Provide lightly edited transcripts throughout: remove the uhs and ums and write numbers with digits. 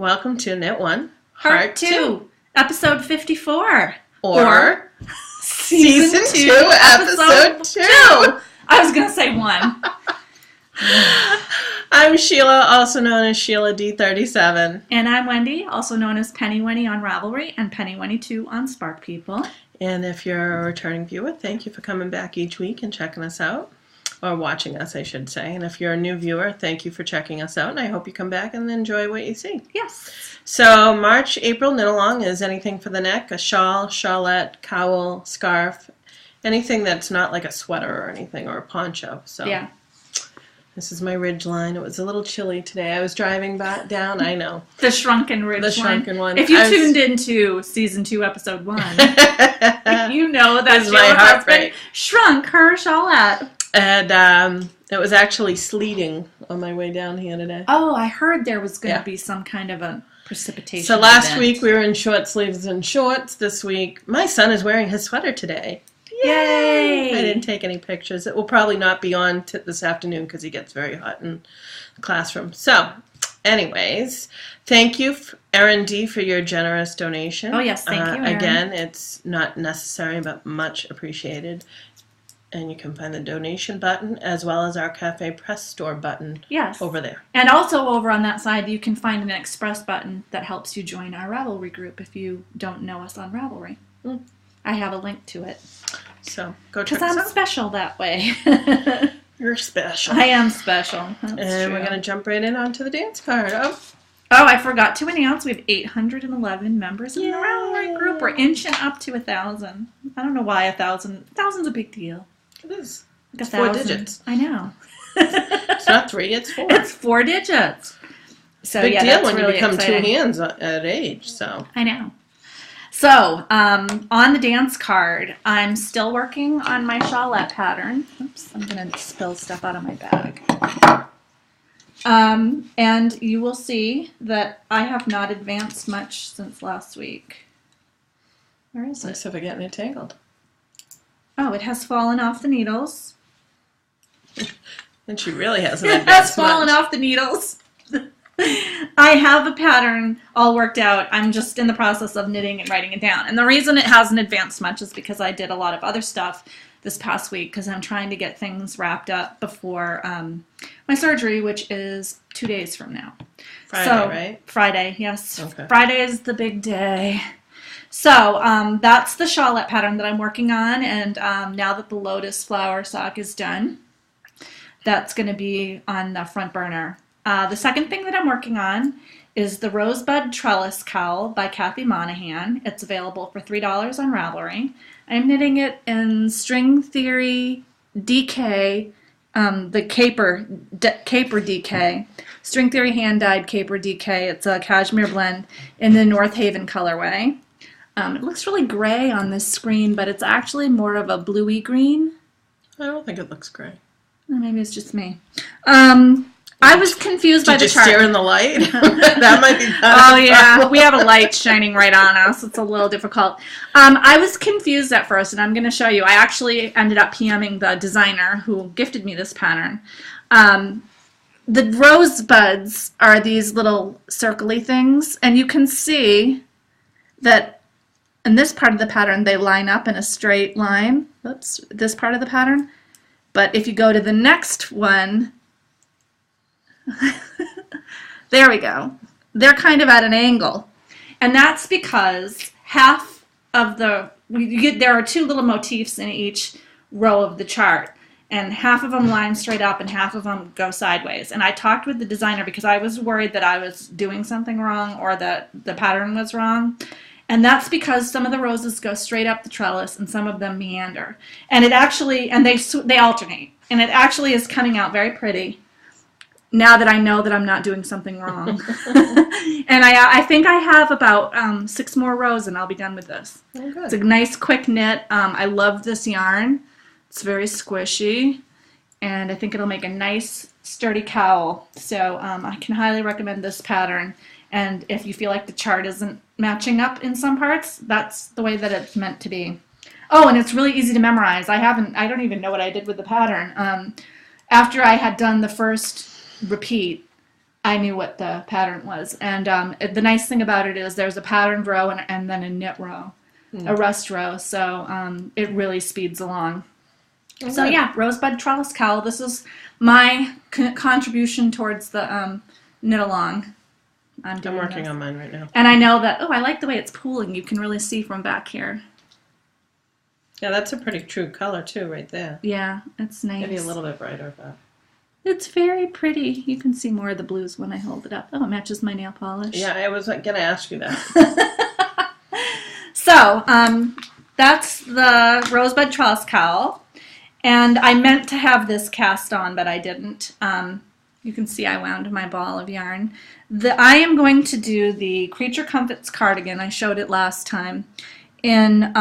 Welcome to Knit One, Part 2, Episode 54. Or Season 2, Episode 2. I was going to say 1. I'm Sheila, also known as Sheila D37. And I'm Wendy, also known as Penny Wendy on Ravelry and Penny Wendy 2 on Spark People. And if you're a returning viewer, thank you for coming back each week and checking us out. Or watching us, I should say. And if you're a new viewer, thank you for checking us out. And I hope you come back and enjoy what you see. Yes. So March, April knit along is anything for the neck. A shawl, shawlette, cowl, scarf. Anything that's not like a sweater or anything or a poncho. So yeah. This is my ridge line. It was a little chilly today. I was driving back down. I know. The shrunken ridge line. The shrunken one. If you tuned into Season 2, Episode 1, you know that Sheila's husband shrunk her shawlette. And it was actually sleeting on my way down here today. Oh, I heard there was going to be some kind of a precipitation So last event. week we were in short sleeves and shorts. This week my son is wearing his sweater today. Yay! I didn't take any pictures. It will probably not be on this afternoon because he gets very hot in the classroom. So, anyways, thank you, Erin D, for your generous donation. Oh, yes, thank you, Erin. Again, it's not necessary, but much appreciated. And you can find the donation button as well as our Cafe Press Store button over there. And also over on that side, you can find an express button that helps you join our Ravelry group if you don't know us on Ravelry. I have a link to it. So go check us out. Because I'm special that way. You're special. I am special. That's and true. We're going to jump right in onto the dance card. Oh, I forgot to announce we have 811 members in the Ravelry group. We're inching up to 1,000. I don't know why 1,000. 1,000's a big deal. It is. Like it's 4 digits. I know. It's not 3, it's 4. It's 4 digits. So big deal when really you become exciting. 2 hands at age. So I know. So on the dance card, I'm still working on my shawlette pattern. Oops, I'm going to spill stuff out of my bag. And you will see that I have not advanced much since last week. Where is it? Nice if I get entangled. Oh, it has fallen off the needles. And she really hasn't It advanced has fallen off the needles. I have a pattern all worked out. I'm just in the process of knitting and writing it down. And the reason it hasn't advanced much is because I did a lot of other stuff this past week because I'm trying to get things wrapped up before my surgery, which is 2 days from now. Friday, right? Friday, yes. Okay. Friday is the big day. So that's the shawlette pattern that I'm working on, and now that the lotus flower sock is done, that's going to be on the front burner. The second thing that I'm working on is the Rosebud Trellis Cowl by Kathy Monahan. It's available for $3 on Ravelry. I'm knitting it in String Theory DK, the Caper DK. String Theory hand-dyed Caper DK. It's a cashmere blend in the North Haven colorway. It looks really gray on this screen, but it's actually more of a bluey green. I don't think it looks gray. Well, maybe it's just me. I was confused by the chart. Did you stare in the light? That might be bad. Oh, yeah. We have a light shining right on us. It's a little difficult. I was confused at first, and I'm going to show you. I actually ended up PMing the designer who gifted me this pattern. The rosebuds are these little circly things, and you can see that in this part of the pattern, they line up in a straight line. Oops, this part of the pattern. But if you go to the next one, there we go. They're kind of at an angle. And that's because half of there are 2 little motifs in each row of the chart. And half of them line straight up and half of them go sideways. And I talked with the designer because I was worried that I was doing something wrong or that the pattern was wrong. And that's because some of the roses go straight up the trellis and some of them meander. And it actually, and they alternate. And it actually is coming out very pretty now that I know that I'm not doing something wrong. And I think I have about 6 more rows and I'll be done with this. Oh, good. It's a nice quick knit. I love this yarn. It's very squishy. And I think it'll make a nice sturdy cowl. So I can highly recommend this pattern. And if you feel like the chart isn't matching up in some parts, that's the way that it's meant to be. Oh, and it's really easy to memorize. I don't even know what I did with the pattern. After I had done the first repeat, I knew what the pattern was. And the nice thing about it is there's a patterned row and then a knit row, a rust row. So it really speeds along. Okay. So yeah, rosebud trellis cowl. This is my contribution towards the knit along. I'm working on mine right now. And I know that, I like the way it's pooling. You can really see from back here. Yeah, that's a pretty true color too right there. Yeah, it's nice. Maybe a little bit brighter, but... It's very pretty. You can see more of the blues when I hold it up. Oh, it matches my nail polish. Yeah, I was going to ask you that. So, that's the rosebud trellis cowl. And I meant to have this cast on, but I didn't. You can see I wound my ball of yarn. I am going to do the Creature Comforts cardigan. I showed it last time in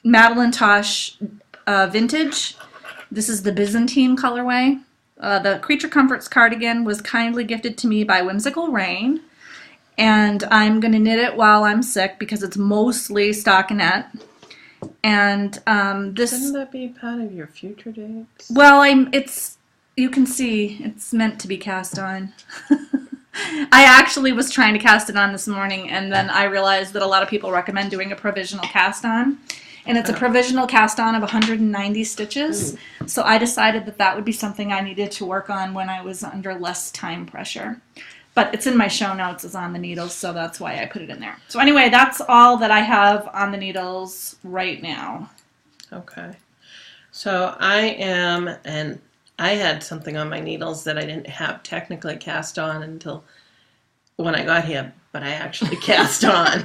Madeline Tosh Vintage. This is the Byzantine colorway. The Creature Comforts cardigan was kindly gifted to me by Whimsical Rain. And I'm going to knit it while I'm sick because it's mostly stockinette. And this... Shouldn't that be part of your future dates? Well, you can see it's meant to be cast on. I actually was trying to cast it on this morning, and then I realized that a lot of people recommend doing a provisional cast on. And it's a provisional cast on of 190 stitches. So I decided that that would be something I needed to work on when I was under less time pressure. But it's in my show notes as on the needles, so that's why I put it in there. So anyway, that's all that I have on the needles right now. Okay. So I had something on my needles that I didn't have technically cast on until when I got here, but I actually cast on.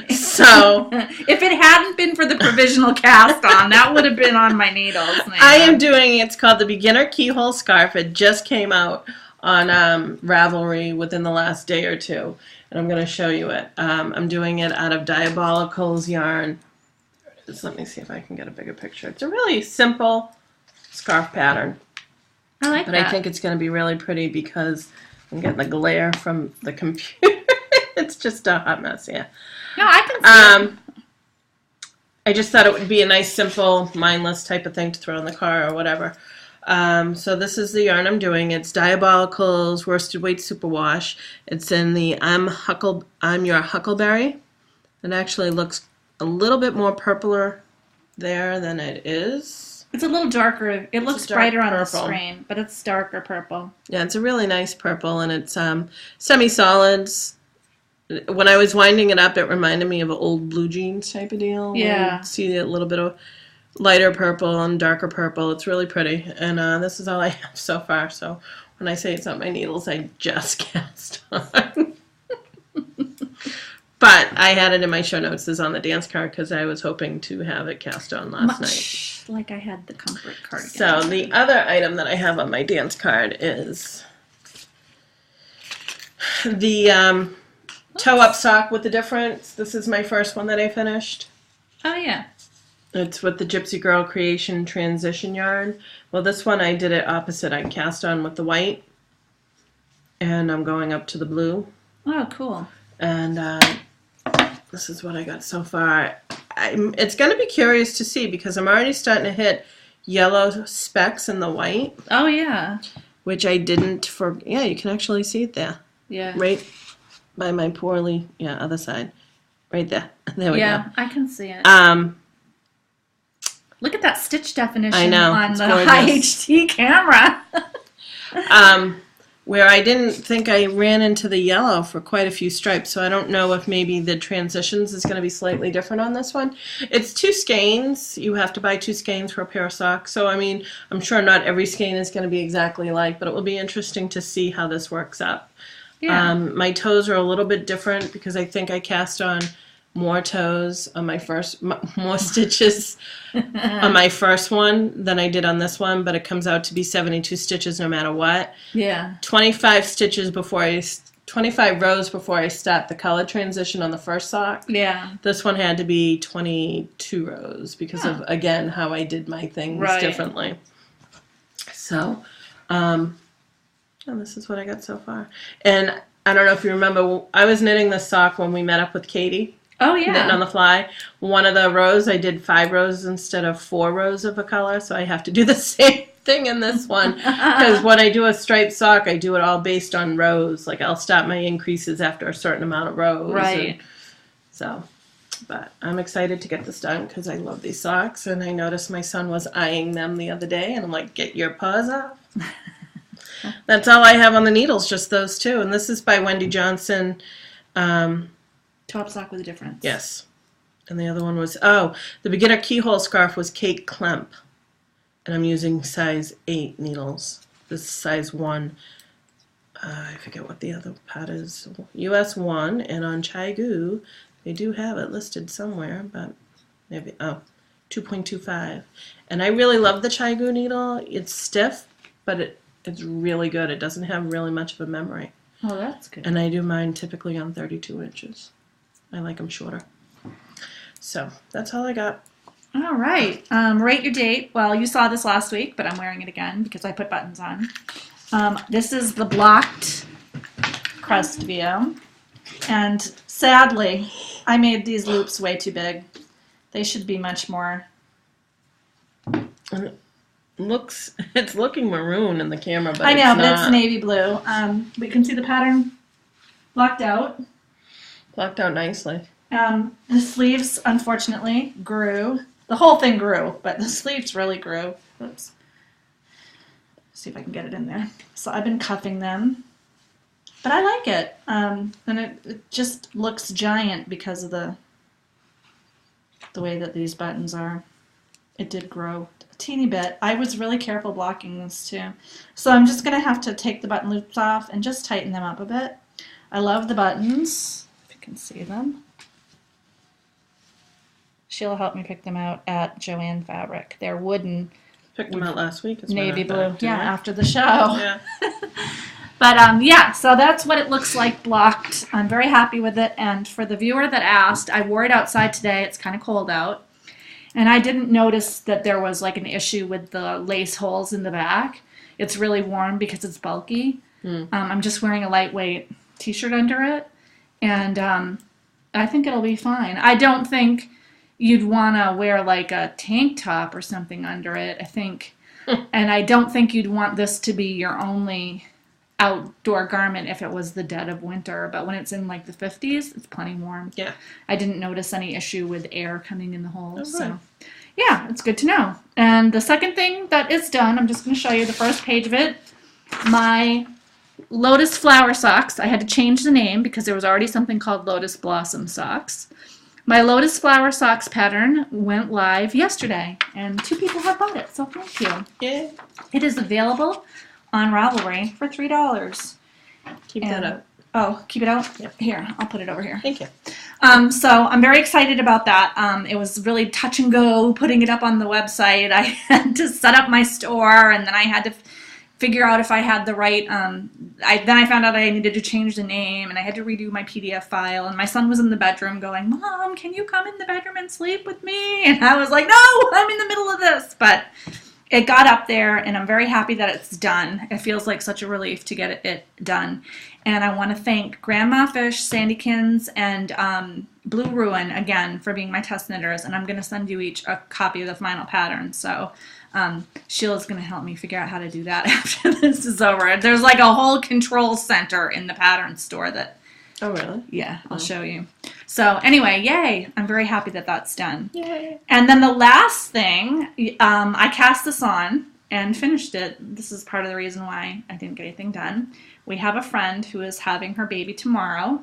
So if it hadn't been for the provisional cast on, that would have been on my needles. Man. I am doing, it's called the Beginner Keyhole Scarf. It just came out on Ravelry within the last day or two, and I'm going to show you it. I'm doing it out of Diabolical's yarn. Just let me see if I can get a bigger picture. It's a really simple scarf pattern. I like that. But I think it's going to be really pretty because I'm getting the glare from the computer. It's just a hot mess, yeah. No, I can see it. I just thought it would be a nice, simple, mindless type of thing to throw in the car or whatever. So this is the yarn I'm doing. It's Diabolical's Worsted Weight Superwash. It's in the I'm Your Huckleberry. It actually looks a little bit more purpler there than it is. It's a little darker. It looks brighter on the screen, but it's darker purple. Yeah, it's a really nice purple, and it's semi-solids. When I was winding it up, it reminded me of an old blue jeans type of deal. Yeah. You see a little bit of lighter purple and darker purple. It's really pretty. And this is all I have so far. So when I say it's on my needles, I just cast on. But I had it in my show notes as on the dance card because I was hoping to have it cast on last night. Like I had the comfort cardigan. So the other item that I have on my dance card is the toe-up sock with the difference. This is my first one that I finished. Oh, yeah. It's with the Gypsy Girl Creation Transition yarn. Well, this one I did it opposite. I cast on with the white, and I'm going up to the blue. Oh, cool. And this is what I got so far. It's going to be curious to see because I'm already starting to hit yellow specks in the white. Oh, yeah. Which I didn't for... Yeah, you can actually see it there. Yeah. Right by my poorly... Yeah, other side. Right there. There we go. Yeah, I can see it. Look at that stitch definition I know, on the gorgeous. high HD camera. Where I didn't think I ran into the yellow for quite a few stripes, so I don't know if maybe the transitions is going to be slightly different on this one. It's 2 skeins. You have to buy 2 skeins for a pair of socks. So, I mean, I'm sure not every skein is going to be exactly alike, but it will be interesting to see how this works up. Yeah. My toes are a little bit different because I think I cast on more toes on my more stitches on my first one than I did on this one, but it comes out to be 72 stitches no matter what. Yeah. 25 rows before I start the color transition on the first sock. Yeah. This one had to be 22 rows because of, again, how I did my things differently. So, and this is what I got so far. And I don't know if you remember, I was knitting this sock when we met up with Katie. Oh, yeah. Knitting on the fly. One of the rows, I did 5 rows instead of 4 rows of a color, so I have to do the same thing in this one because when I do a striped sock, I do it all based on rows. Like I'll stop my increases after a certain amount of rows. Right. So, but I'm excited to get this done because I love these socks, and I noticed my son was eyeing them the other day, and I'm like, get your paws off. That's all I have on the needles, just those two. And this is by Wendy Johnson. Top sock with a difference. Yes. And the other one was, the beginner keyhole scarf was Kate Klemp. And I'm using size 8 needles. This is size 1. I forget what the other pad is. US 1. And on Chaigu, they do have it listed somewhere, but maybe, 2.25. And I really love the Chaigu needle. It's stiff, but it's really good. It doesn't have really much of a memory. Oh, that's good. And I do mine typically on 32 inches. I like them shorter. So that's all I got. All right. Rate your date. Well, you saw this last week, but I'm wearing it again because I put buttons on. This is the blocked Crestview. And sadly, I made these loops way too big. They should be much more. It's looking maroon in the camera, but I know, it's but not. it's navy blue. We can see the pattern blocked out. Blocked out nicely. The sleeves, unfortunately, grew. The whole thing grew, but the sleeves really grew. Oops. See if I can get it in there. So I've been cuffing them, but I like it. And it just looks giant because of the way that these buttons are. It did grow a teeny bit. I was really careful blocking this too. So I'm just going to have to take the button loops off and just tighten them up a bit. I love the buttons, if you can see them. Sheila helped me pick them out at Joann Fabric. They're wooden. Picked them out last week. Navy blue. Yeah, I? after the show. Yeah. But yeah, so that's what it looks like blocked. I'm very happy with it. And for the viewer that asked, I wore it outside today. It's kind of cold out. And I didn't notice that there was like an issue with the lace holes in the back. It's really warm because it's bulky. I'm just wearing a lightweight t-shirt under it. And I think it'll be fine. I don't think you'd want to wear like a tank top or something under it, I think. And I don't think you'd want this to be your only outdoor garment if it was the dead of winter. But when it's in like the 50s, it's plenty warm. Yeah. I didn't notice any issue with air coming in the holes. So yeah, it's good to know. And the second thing that is done, I'm just going to show you the first page of it. My Lotus Flower Socks. I had to change the name because there was already something called Lotus Blossom Socks. My Lotus Flower Socks pattern went live yesterday, and 2 people have bought it, so thank you. Yeah. It is available on Ravelry for $3. Keep that up. Oh, keep it out? Yep. Here, I'll put it over here. Thank you. So I'm very excited about that. It was really touch and go putting it up on the website. I had to set up my store, and then I had to figure out if I had the right, then I found out I needed to change the name, and I had to redo my PDF file, and my son was in the bedroom going, Mom, can you come in the bedroom and sleep with me? And I was like, no, I'm in the middle of this, but it got up there, and I'm very happy that it's done. It feels like such a relief to get it done, and I want to thank Grandma Fish, Sandykins, and Blue Ruin again for being my test knitters, and I'm going to send you each a copy of the final pattern, so Sheila's going to help me figure out how to do that after this is over. There's like a whole control center in the pattern store that... Oh, really? Yeah, I'll show you. So anyway, yay. I'm very happy that that's done. Yay. And then the last thing, I cast this on and finished it. This is part of the reason why I didn't get anything done. We have a friend who is having her baby tomorrow.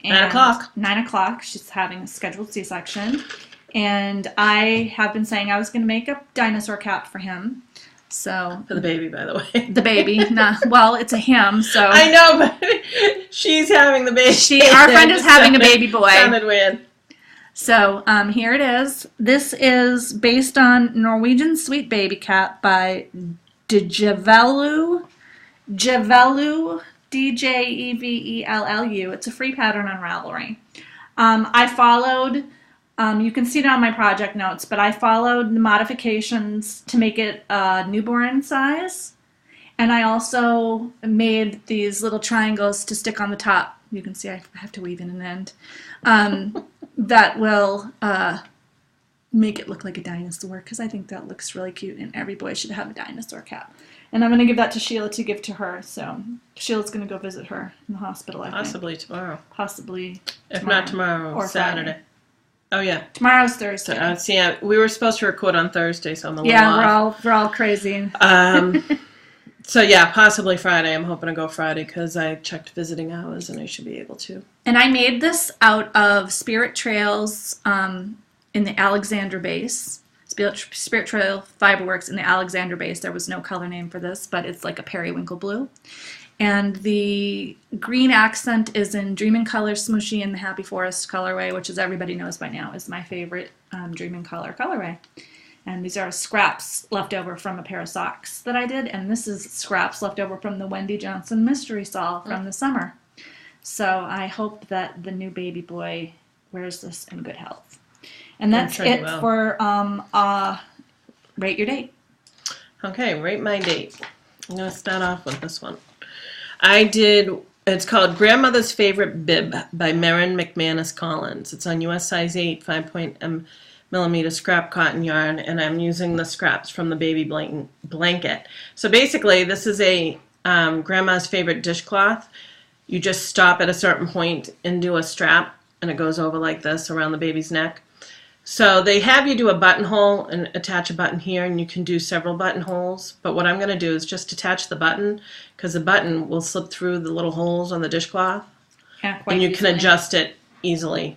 9 o'clock. 9 o'clock. She's having a scheduled C-section. And I have been saying I was going to make a dinosaur cap for him. So for the baby, by the way. The baby. Well, it's a him, so. I know, but she's having the baby. Our friend is having a baby boy. Sounded weird. So here it is. This is based on Norwegian Sweet Baby Cap by Djevelu. Djevelu. D-J-E-V-E-L-L-U. It's a free pattern on Ravelry. I followed... you can see it on my project notes, but I followed the modifications to make it newborn size. And I also made these little triangles to stick on the top. You can see I have to weave in an end. That will make it look like a dinosaur because I think that looks really cute and every boy should have a dinosaur cap. And I'm going to give that to Sheila to give to her. So Sheila's going to go visit her in the hospital, I think. Possibly tomorrow. Possibly If not tomorrow, or Saturday. Friday. Oh, yeah. Tomorrow's Thursday. So, we were supposed to record on Thursday, so I'm a little off. We're all crazy. So, yeah, possibly Friday. I'm hoping to go Friday because I checked visiting hours and I should be able to. And I made this out of Spirit Trails in the Alexander base. Spirit Trail Fiberworks in the Alexander base. There was no color name for this, but it's like a periwinkle blue. And the green accent is in Dreamin' Color Smooshy in the Happy Forest colorway, which, as everybody knows by now, is my favorite Dreamin' Color colorway. And these are scraps left over from a pair of socks that I did. And this is scraps left over from the Wendy Johnson Mystery Sol from the summer. So I hope that the new baby boy wears this in good health. And that's it for Rate Your Date. Okay, Rate My Date. I'm going to start off with this one. It's called Grandmother's Favorite Bib by Merrin McManus Collins. It's on US size 8, 5.0mm scrap cotton yarn, and I'm using the scraps from the baby blanket. So basically, this is a grandma's favorite dishcloth. You just stop at a certain point and do a strap, and it goes over like this around the baby's neck. So they have you do a buttonhole and attach a button here, and you can do several buttonholes. But what I'm going to do is just attach the button, because the button will slip through the little holes on the dishcloth, and you can adjust it easily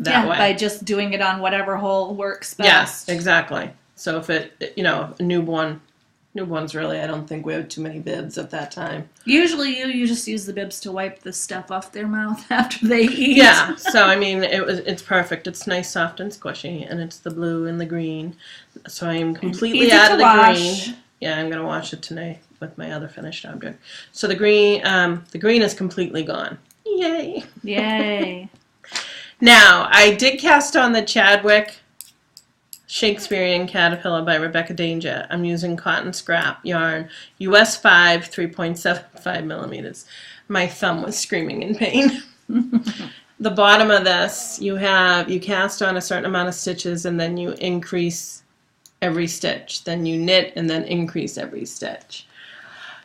that way. By just doing it on whatever hole works best. Yes, exactly. So if it, a newborn's really, I don't think we have too many bibs at that time. Usually you just use the bibs to wipe the stuff off their mouth after they eat. Yeah, so I mean, it's perfect. It's nice, soft, and squishy, and it's the blue and the green. So I'm completely out of the green. Yeah, I'm going to wash it tonight with my other finished object. So the green is completely gone. Yay. Yay. Now, I did cast on the Chadwick Shakespearean Caterpillar by Rebecca Danger. I'm using cotton scrap yarn, US 5, 3.75mm. My thumb was screaming in pain. The bottom of this, you cast on a certain amount of stitches, and then you increase every stitch. Then you knit and then increase every stitch.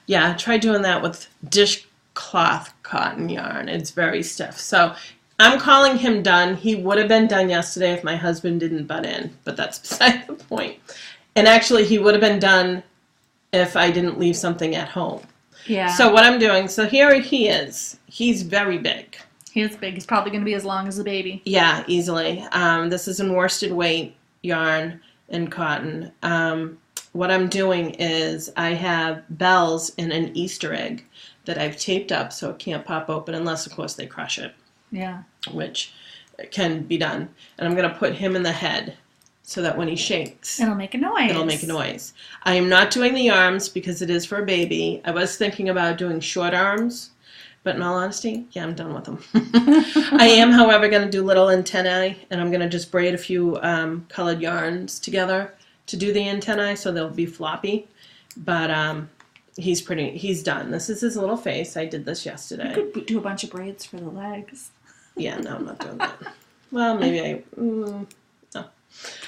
Yeah, try doing that with dishcloth cotton yarn. It's very stiff. So I'm calling him done. He would have been done yesterday if my husband didn't butt in, but that's beside the point. And actually, he would have been done if I didn't leave something at home. Yeah. So what I'm doing, so here he is. He's very big. He is big. He's probably going to be as long as the baby. Yeah, easily. This is in worsted weight yarn and cotton. What I'm doing is I have bells in an Easter egg that I've taped up so it can't pop open unless, of course, they crush it. Yeah. Which can be done. And I'm going to put him in the head so that when he shakes, it'll make a noise. It'll make a noise. I am not doing the arms because it is for a baby. I was thinking about doing short arms, but in all honesty, yeah, I'm done with them. I am, however, going to do little antennae, and I'm going to just braid a few colored yarns together to do the antennae so they'll be floppy. But he's done. This is his little face. I did this yesterday. You could do a bunch of braids for the legs. Yeah, no, I'm not doing that. Well, maybe no.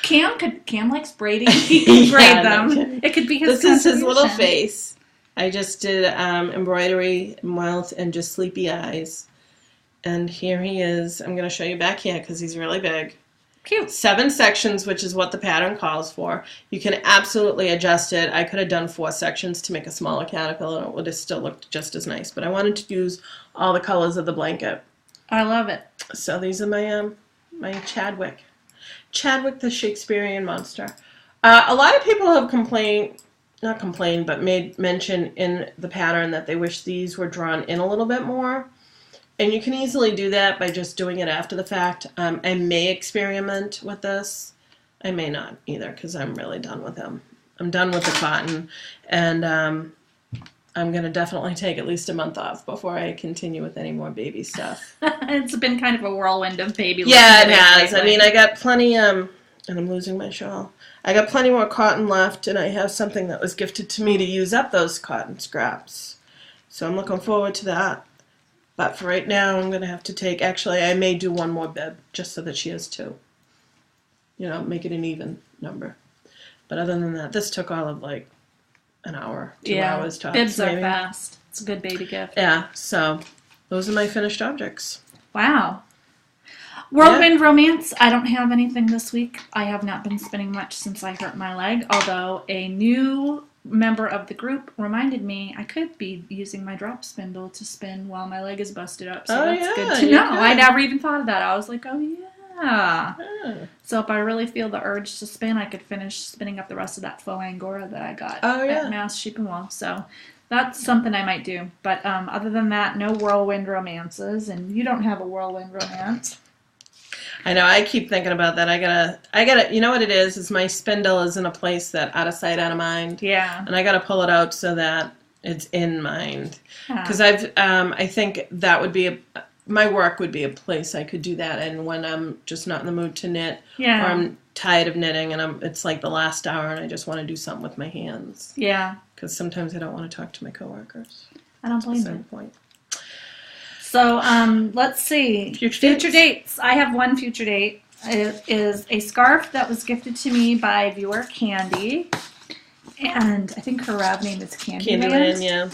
Cam likes braiding. He can braid them. It could be his This is his little face. I just did embroidery, mouth, and just sleepy eyes. And here he is. I'm going to show you back here because he's really big. Cute. 7 sections, which is what the pattern calls for. You can absolutely adjust it. I could have done 4 sections to make a smaller caterpillar, and it would have still looked just as nice. But I wanted to use all the colors of the blanket. I love it. So these are my my Chadwick the Shakespearean monster. A lot of people have but made mention in the pattern that they wish these were drawn in a little bit more. And you can easily do that by just doing it after the fact. I may experiment with this. I may not either because I'm really done with him. I'm done with the cotton. And I'm going to definitely take at least a month off before I continue with any more baby stuff. It's been kind of a whirlwind of baby. Yeah, it has. I mean, I got plenty, and I'm losing my shawl. I got plenty more cotton left, and I have something that was gifted to me to use up those cotton scraps. So I'm looking forward to that. But for right now, I'm going to have to take, actually, I may do one more bib just so that she has 2. make it an even number. But other than that, this took all of like an hour, 2 hours tops. Bibs maybe. are fast. It's a good baby gift. Yeah, so those are my finished objects. Wow. Whirlwind romance. I don't have anything this week. I have not been spinning much since I hurt my leg, although a new member of the group reminded me I could be using my drop spindle to spin while my leg is busted up. So that's good to know. I never even thought of that. I was like, oh yeah. So if I really feel the urge to spin, I could finish spinning up the rest of that faux Angora that I got at Mass Sheep and Wool. So that's something I might do. But other than that, no whirlwind romances. And you don't have a whirlwind romance. I know. I keep thinking about that. I gotta. You know what it is my spindle is in a place that out of sight, out of mind. Yeah. And I gotta pull it out so that it's in mind. Because I think that would be my work would be a place I could do that in when I'm just not in the mood to knit. Yeah. Or I'm tired of knitting and it's like the last hour and I just want to do something with my hands. Yeah. Because sometimes I don't want to talk to my coworkers. I don't blame you. Point. So let's see. Future dates. I have one future date. It is a scarf that was gifted to me by viewer Candy. And I think her rap name is Candyland. Yeah.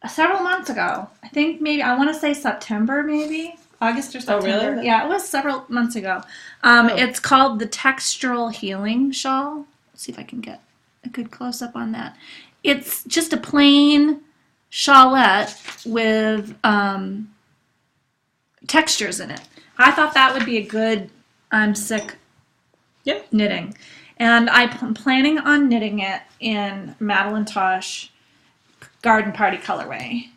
Several months ago. I think maybe, I want to say September maybe. August or September. Oh, really? Yeah, it was several months ago. It's called the Textural Healing Shawl. Let's see if I can get a good close-up on that. It's just a plain shawlette with textures in it. I thought that would be a good I'm sick knitting. And I'm planning on knitting it in Madeline Tosh Garden Party colorway,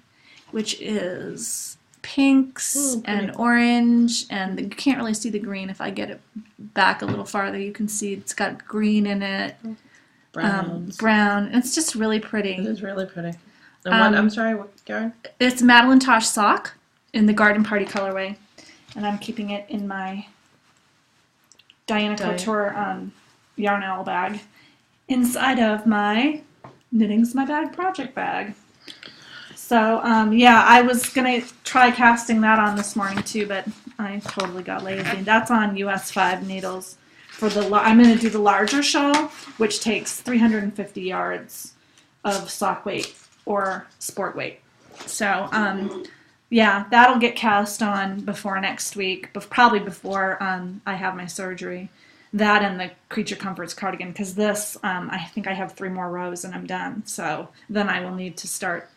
which is pinks and orange, and you can't really see the green. If I get it back a little farther, you can see it's got green in it, brown. It's just really pretty. It is really pretty. And I'm sorry, what yarn? It's Madeline Tosh sock in the Garden Party colorway, and I'm keeping it in my Diana Couture yarn owl bag inside of my Knitting's My Bag project bag. So, I was going to try casting that on this morning too, but I totally got lazy. That's on US 5 needles. I'm going to do the larger shawl, which takes 350 yards of sock weight or sport weight. So, that'll get cast on before next week, probably before I have my surgery. That and the Creature Comforts cardigan, because this, I think I have 3 more rows and I'm done. So then I will need to start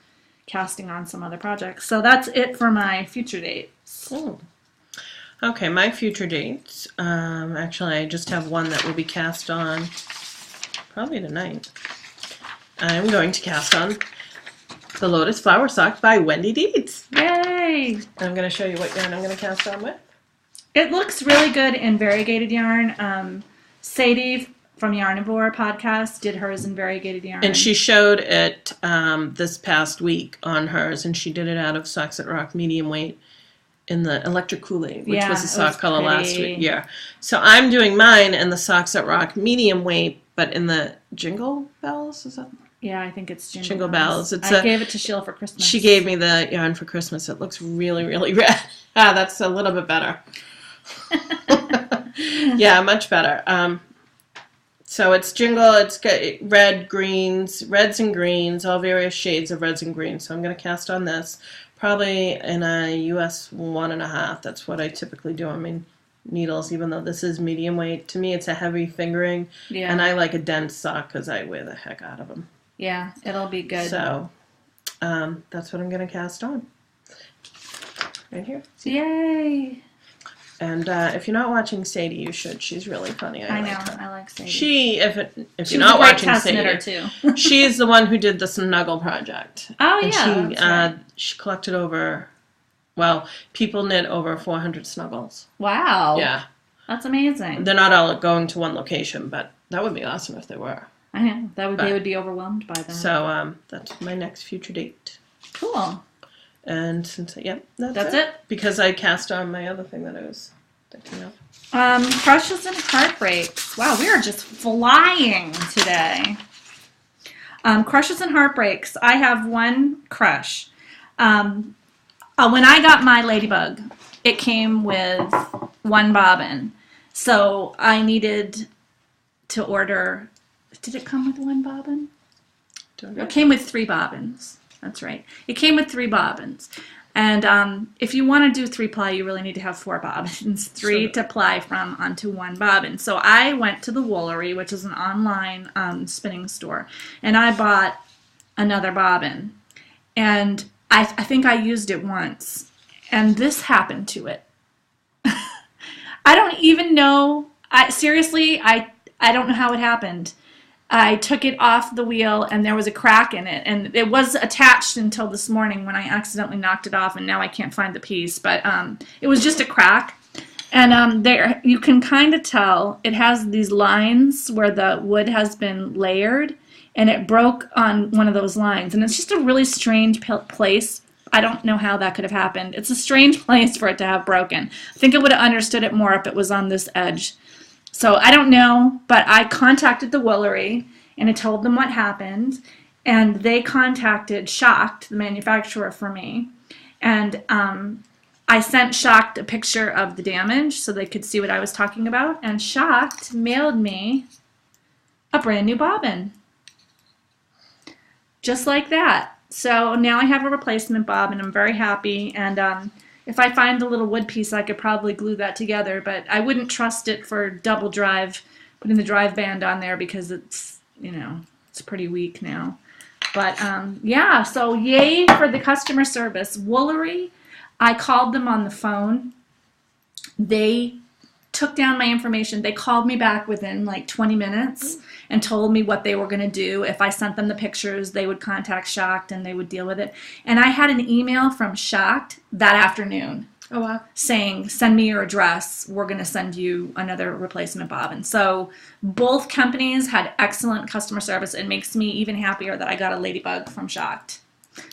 casting on some other projects. So that's it for my future dates. Oh. Okay, my future dates. Actually, I just have one that will be cast on probably tonight. I'm going to cast on the Lotus Flower Sock by Wendy Deeds. Yay! I'm going to show you what yarn I'm going to cast on with. It looks really good in variegated yarn. Sadie from Yarnivore podcast did hers in variegated yarn. And she showed it this past week on hers, and she did it out of Socks That Rock medium weight in the Electric Kool-Aid, which was the sock color last week. Yeah. So I'm doing mine in the Socks That Rock medium weight, but in the Jingle Bells, is that? Yeah, I think it's Jingle Bells. I gave it to Sheila for Christmas. She gave me the yarn for Christmas. It looks really, really red. That's a little bit better. Yeah, much better. So it's Jingle, it's got reds and greens, all various shades of reds and greens. So I'm going to cast on this, probably in a US 1.5. That's what I typically do on my needles, even though this is medium weight. To me, it's a heavy fingering, and I like a dense sock because I wear the heck out of them. Yeah, it'll be good. So that's what I'm going to cast on. Right here. Yay! And if you're not watching Sadie, you should. She's really funny. I know. Her. I like Sadie. If you're not watching Sadie, knitter too. She's the one who did the Snuggle project. Oh, and yeah. She collected people knit over 400 snuggles. Wow. Yeah. That's amazing. They're not all going to one location, but that would be awesome if they were. I know. They would be overwhelmed by that. So that's my next future date. Cool. And since that's it. Because I cast on my other thing that I was thinking of. Crushes and heartbreaks. Wow, we are just flying today. Crushes and heartbreaks. I have one crush. When I got my Ladybug, it came with one bobbin. So I needed to order. Did it come with one bobbin? It came with 3 bobbins. That's right. It came with 3 bobbins. And if you want to do 3-ply, you really need to have 4 bobbins, 3 to ply from onto 1 bobbin. So I went to the Woolery, which is an online spinning store, and I bought another bobbin. And I think I used it once, and this happened to it. I don't even know. Seriously, I don't know how it happened. I took it off the wheel and there was a crack in it, and it was attached until this morning when I accidentally knocked it off, and now I can't find the piece, but it was just a crack. And there you can kind of tell it has these lines where the wood has been layered, and it broke on one of those lines, and it's just a really strange place. I don't know how that could have happened. It's a strange place for it to have broken. I think I would have understood it more if it was on this edge. So I don't know, but I contacted the Woolery and I told them what happened, and they contacted Shocked, the manufacturer, for me, and I sent Shocked a picture of the damage so they could see what I was talking about, and Shocked mailed me a brand new bobbin. Just like that. So now I have a replacement bobbin. I'm very happy, and if I find the little wood piece, I could probably glue that together, but I wouldn't trust it for double drive, putting the drive band on there, because it's, you know, it's pretty weak now. But yeah, so yay for the customer service. Woolery, I called them on the phone. They took down my information. They called me back within like 20 minutes and told me what they were going to do. If I sent them the pictures, they would contact Shocked and they would deal with it. And I had an email from Shocked that afternoon. Oh, wow. Saying, send me your address. We're going to send you another replacement bobbin. So both companies had excellent customer service. It makes me even happier that I got a ladybug from Shocked.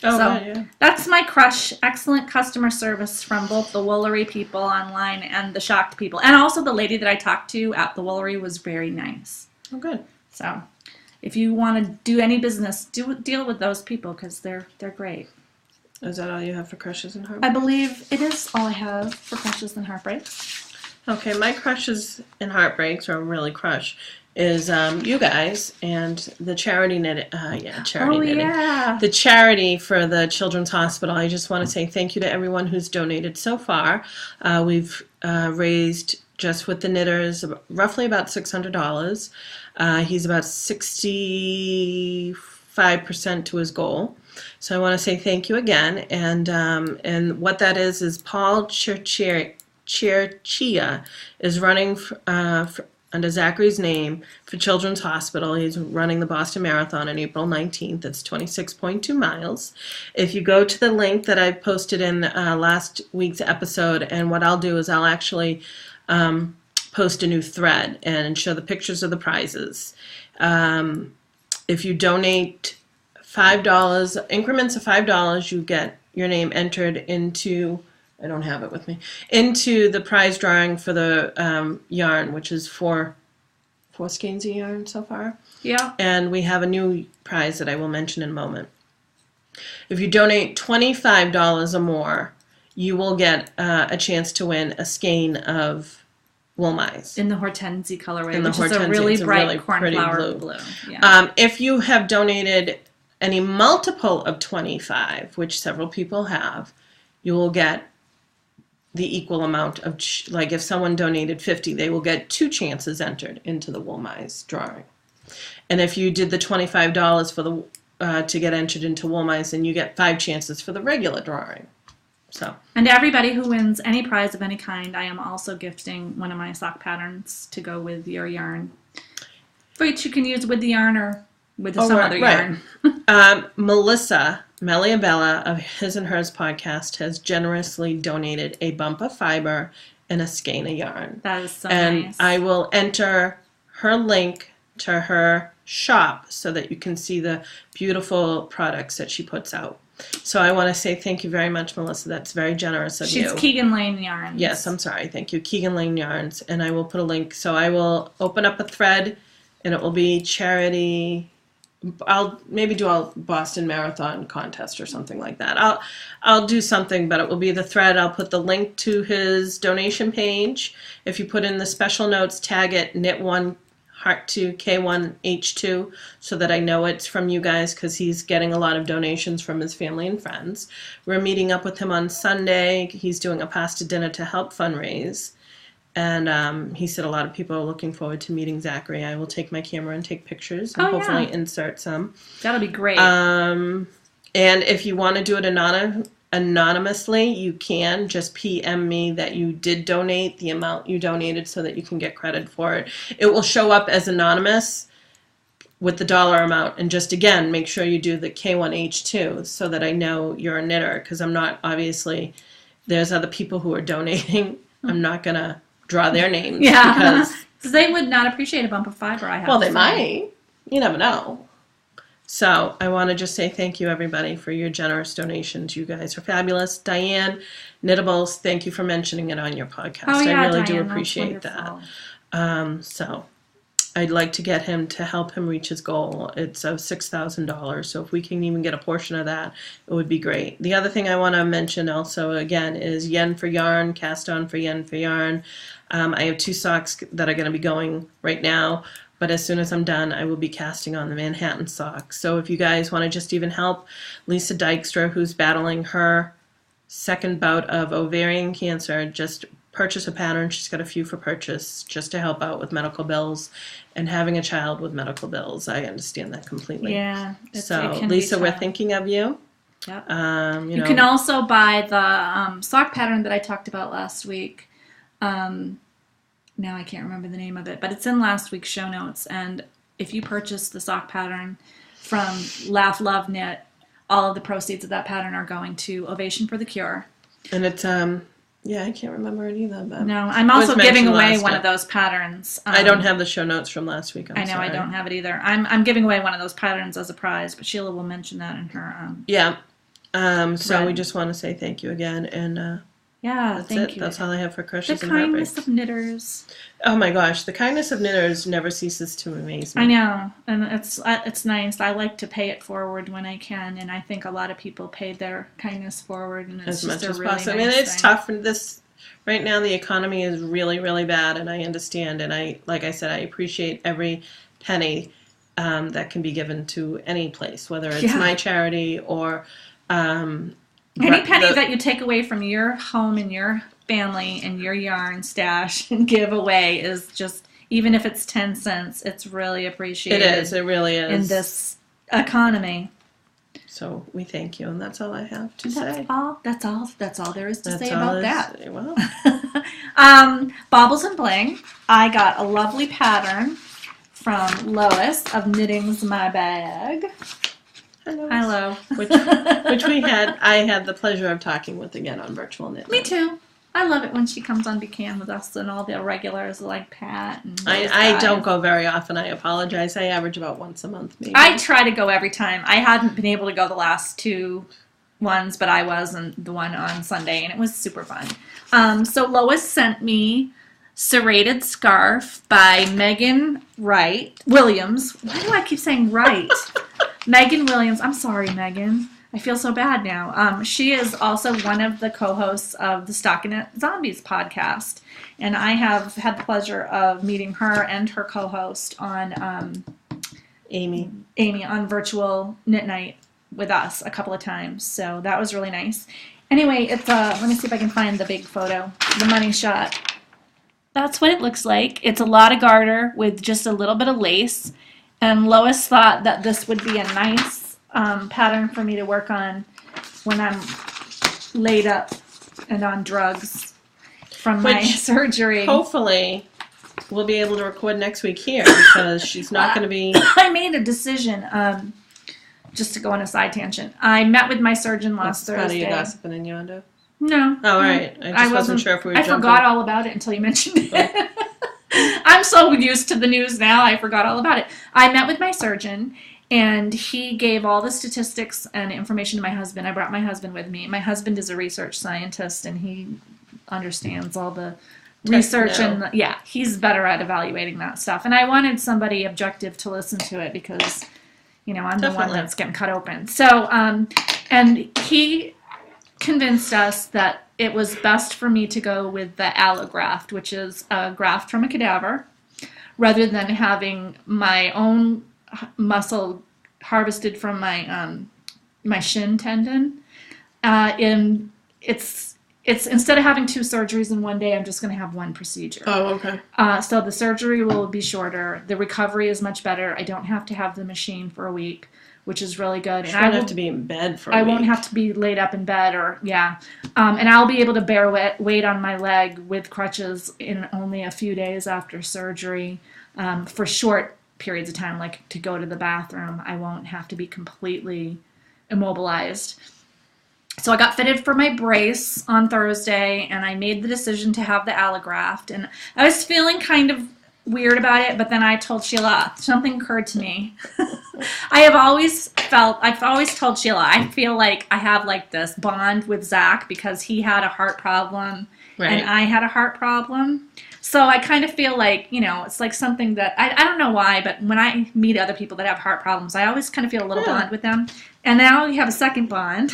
Oh, so right, yeah. That's my crush. Excellent customer service from both the Woolery people online and the Shocked people. And also the lady that I talked to at the Woolery was very nice. Oh, good. So if you want to do any business, deal with those people, because they're great. Is that all you have for crushes and heartbreaks? I believe it is all I have for crushes and heartbreaks. Okay, my crushes and heartbreaks, or really crush, is you guys and the charity knitting. Knitting. Yeah. The charity for the Children's Hospital. I just want to say thank you to everyone who's donated so far. We've raised, just with the knitters, roughly about $600. He's about 65% to his goal. So I want to say thank you again. And what that is Paul Cherchia is running under Zachary's name for Children's Hospital. He's running the Boston Marathon on April 19th. It's 26.2 miles. If you go to the link that I posted in last week's episode, and what I'll do is I'll actually post a new thread and show the pictures of the prizes. If you donate $5, increments of $5, you get your name entered into, I don't have it with me, into the prize drawing for the yarn, which is four skeins of yarn so far. Yeah. And we have a new prize that I will mention in a moment. If you donate $25 or more, you will get a chance to win a skein of wool mice. In the hortensia colorway, In the which is a hortensia, really it's a bright really cornflower pretty blue. Yeah. If you have donated any multiple of 25, which several people have, you will get the equal amount of, like if someone donated 50, they will get 2 chances entered into the wool mice drawing. And if you did the $25 for the to get entered into wool mice, then you get 5 chances for the regular drawing. So. And to everybody who wins any prize of any kind, I am also gifting one of my sock patterns to go with your yarn, which you can use with the yarn or with some other yarn. Melissa Meliabella of His and Hers podcast has generously donated a bump of fiber and a skein of yarn. That is so and nice. I will enter her link to her shop so that you can see the beautiful products that she puts out. So I want to say thank you very much, Melissa. That's very generous of you. She's Keegan Lane Yarns. Yes, I'm sorry. Thank you. Keegan Lane Yarns. And I will put a link. So I will open up a thread, and it will be charity I'll maybe do a Boston Marathon contest or something like that. I'll do something, but it will be the thread. I'll put the link to his donation page. If you put in the special notes, tag it knit1 heart 2 K1H2 so that I know it's from you guys, because he's getting a lot of donations from his family and friends. We're meeting up with him on Sunday. He's doing a pasta dinner to help fundraise. And he said a lot of people are looking forward to meeting Zachary. I will take my camera and take pictures and hopefully insert some. That'll be great. And if you want to do it anonymously, you can just PM me that you did donate, the amount you donated, so that you can get credit for it. It will show up as anonymous with the dollar amount. And just, again, make sure you do the K1H2 so that I know you're a knitter, because I'm not, obviously, there's other people who are donating. I'm not going to draw their names. Yeah, because they would not appreciate a bump of fiber, I have well, to they say. might. You never know. So I want to just say thank you, everybody, for your generous donations. You guys are fabulous. Diane Knittables, thank you for mentioning it on your podcast. Oh, yeah, I really Diane, do that's appreciate that. wonderful. So I'd like to get him to help him reach his goal. It's of $6,000. So if we can even get a portion of that, it would be great. The other thing I want to mention also, again, is Yen for Yarn, Cast On for Yen for Yarn. I have 2 socks that are going to be going right now. But as soon as I'm done, I will be casting on the Manhattan socks. So if you guys want to just even help Lisa Dykstra, who's battling her second bout of ovarian cancer, just purchase a pattern. She's got a few for purchase just to help out with medical bills and having a child with medical bills. I understand that completely. Yeah. So it can Lisa, be we're tough. thinking of you. Yep. You You can also buy the sock pattern that I talked about last week. Now I can't remember the name of it, but it's in last week's show notes. And if you purchase the sock pattern from Laugh Love Knit, all of the proceeds of that pattern are going to Ovation for the Cure. And it's yeah, I can't remember it either. But no, I'm also giving away one week. of those patterns. I don't have the show notes from last week. I know I don't have it either. I'm giving away one of those patterns as a prize, but Sheila will mention that in her. Yeah. So thread. we just want to say thank you again, and yeah, that's thank it. you. That's all I have for crushes The and heartbreak. kindness of knitters. Oh my gosh, the kindness of knitters never ceases to amaze me. I know, and it's nice. I like to pay it forward when I can, and I think a lot of people pay their kindness forward, and it's As just much a as really possible. nice I mean, it's thing. tough. This right now, the economy is really, really bad, and I understand. And like I said, I appreciate every penny that can be given to any place, whether it's my charity or any penny that you take away from your home and your family and your yarn stash and give away is just, even if it's 10 cents, it's really appreciated. It is. It really is. In this economy. So we thank you, and that's all I have to say. That's all there is to say about that. Well, Baubles and Bling. I got a lovely pattern from Lois of Knitting's My Bag. hello. Which I had the pleasure of talking with again on Virtual Knit. Me too. I love it when she comes on Buchan with us and all the regulars like Pat. And I don't go very often. I apologize. I average about once a month, maybe. I try to go every time. I hadn't been able to go the last 2 ones, but I was in the one on Sunday, and it was super fun. So Lois sent me Serrated Scarf by Megan Williams. Why do I keep saying Wright? Megan Williams. I'm sorry, Megan. I feel so bad now. She is also one of the co-hosts of the Stockinette Zombies podcast. And I have had the pleasure of meeting her and her co-host on Amy on Virtual Knit Night with us a couple of times. So that was really nice. Anyway, it's let me see if I can find the big photo, the money shot. That's what it looks like. It's a lot of garter with just a little bit of lace. And Lois thought that this would be a nice pattern for me to work on when I'm laid up and on drugs from my surgery. Hopefully, we'll be able to record next week here, because she's not going to be... I made a decision, just to go on a side tangent. I met with my surgeon last Thursday. How do you gossiping innuendo? No. Oh, all right. I wasn't sure if we were jumping. I forgot all about it until you mentioned it. I'm so used to the news now, I forgot all about it. I met with my surgeon, and he gave all the statistics and information to my husband. I brought my husband with me. My husband is a research scientist, and he understands all the research. And he's better at evaluating that stuff. And I wanted somebody objective to listen to it, because I'm the one Definitely. that's getting cut open. So, and he convinced us that it was best for me to go with the allograft, which is a graft from a cadaver, rather than having my own muscle harvested from my shin tendon. And it's instead of having 2 surgeries in one day, I'm just going to have 1 procedure. Oh, okay. So the surgery will be shorter. The recovery is much better. I don't have to have the machine for a week, which is really good. You And don't have to be in bed for a week. I won't have to be laid up in bed and I'll be able to bear weight on my leg with crutches in only a few days after surgery for short periods of time, like to go to the bathroom. I won't have to be completely immobilized. So I got fitted for my brace on Thursday, and I made the decision to have the allograft. And I was feeling kind of weird about it, but then I told Sheila, something occurred to me. I've always told Sheila, I feel like I have like this bond with Zach because he had a heart problem and I had a heart problem. So I kind of feel like, it's like something that, I don't know why, but when I meet other people that have heart problems, I always kind of feel a little bond with them. And now we have a second bond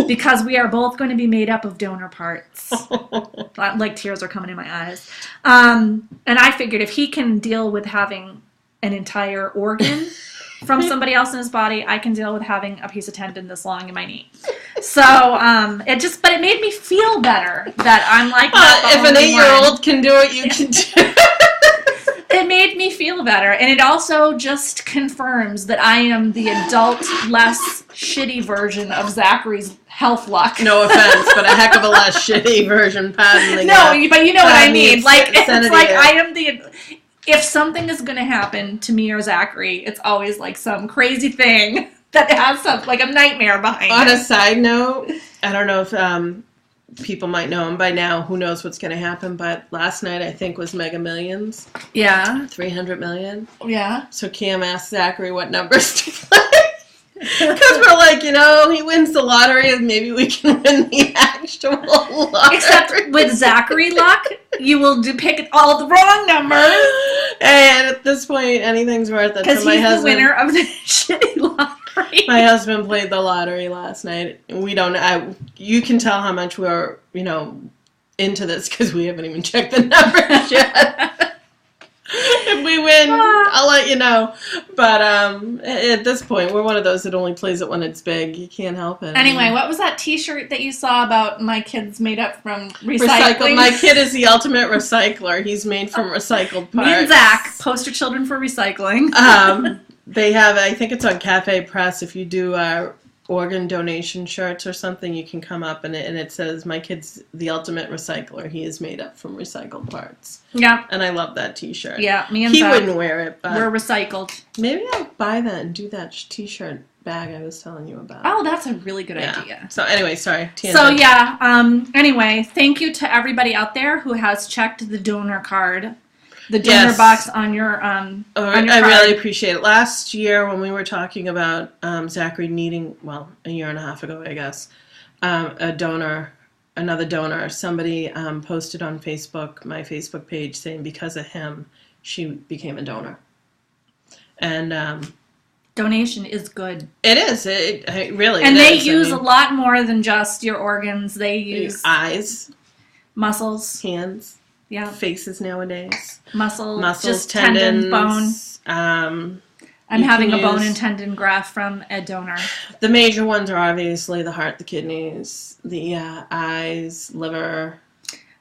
because we are both going to be made up of donor parts. Like tears are coming in my eyes. And I figured if he can deal with having an entire organ from somebody else in his body, I can deal with having a piece of tendon this long in my knee. So but it made me feel better that I'm like if an 8-year-old can do it, you can do it. It made me feel better, and it also just confirms that I am the adult, less shitty version of Zachary's health luck. No offense, but a heck of a less shitty version. Pardon No, but you know what I mean. Like it's like I am the. If something is going to happen to me or Zachary, it's always like some crazy thing that has like a nightmare behind it. On a side note, I don't know if people might know him by now. Who knows what's going to happen? But last night, I think, was Mega Millions. Yeah. 300 million. Yeah. So Cam asked Zachary what numbers to play. Because we're like, he wins the lottery and maybe we can win the actual lottery. Except with Zachary luck, you will pick all the wrong numbers. And at this point, anything's worth it. Because he's the winner of the shitty lottery. My husband played the lottery last night. We don't. You can tell how much we're, into this because we haven't even checked the numbers yet. If we win, I'll let you know. But at this point, we're one of those that only plays it when it's big. You can't help it. Anyway, what was that T-shirt that you saw about my kid's made up from recycling? My kid is the ultimate recycler. He's made from recycled parts. Me and Zach, poster children for recycling. They have, I think it's on Cafe Press. If you do organ donation shirts or something, you can come up and it says, "My kid's the ultimate recycler. He is made up from recycled parts." Yeah. And I love that T-shirt. Yeah, me and He Zach, wouldn't wear it, but we're recycled. maybe I'll buy that and do that T-shirt bag I was telling you about. Oh, that's a really good idea. So anyway, sorry. So anyway, thank you to everybody out there who has checked the donor card. The donor box on your on your card. I really appreciate it. Last year when we were talking about Zachary needing, a year and a half ago, I guess, another donor, somebody posted on Facebook, my Facebook page, saying because of him, she became a donor. And donation is good. It is. It really and it they is. use a lot more than just your organs. They use eyes, muscles, hands. Yeah. Faces nowadays. Muscles, just tendons, bone. I'm having a bone and tendon graft from a donor. The major ones are obviously the heart, the kidneys, the eyes, liver.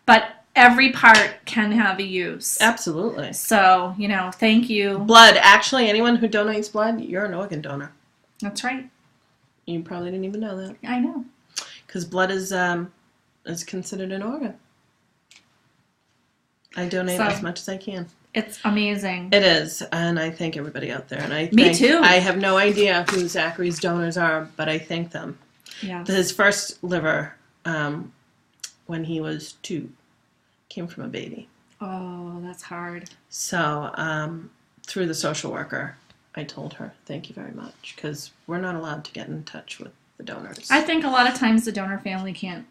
But every part can have a use. Absolutely. So, thank you. Blood. Actually, anyone who donates blood, you're an organ donor. That's right. You probably didn't even know that. I know. Because blood is considered an organ. I donate as much as I can. It's amazing. It is, and I thank everybody out there. And Me too. I have no idea who Zachary's donors are, but I thank them. Yeah. His first liver, when he was 2, came from a baby. Oh, that's hard. So through the social worker, I told her, thank you very much, because we're not allowed to get in touch with the donors. I think a lot of times the donor family can't